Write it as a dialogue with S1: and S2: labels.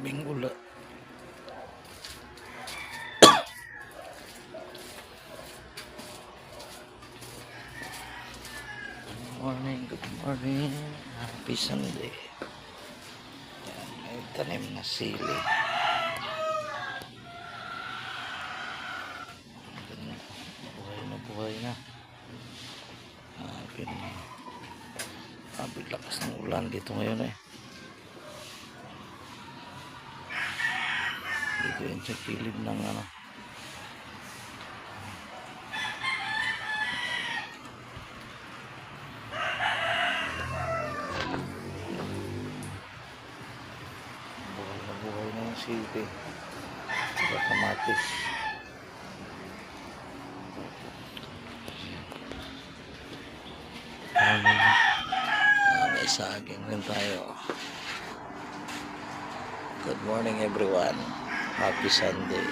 S1: Grabing ula. Good morning. Happy Sunday. Yan, may tanim na sili. Buhay na. Lakas ng ulan dito ngayon eh. Dito yun sa kilid ng ano. Buhay na yung sili. Saka kamatis. May saging rin tayo. Good morning everyone. Happy Sunday.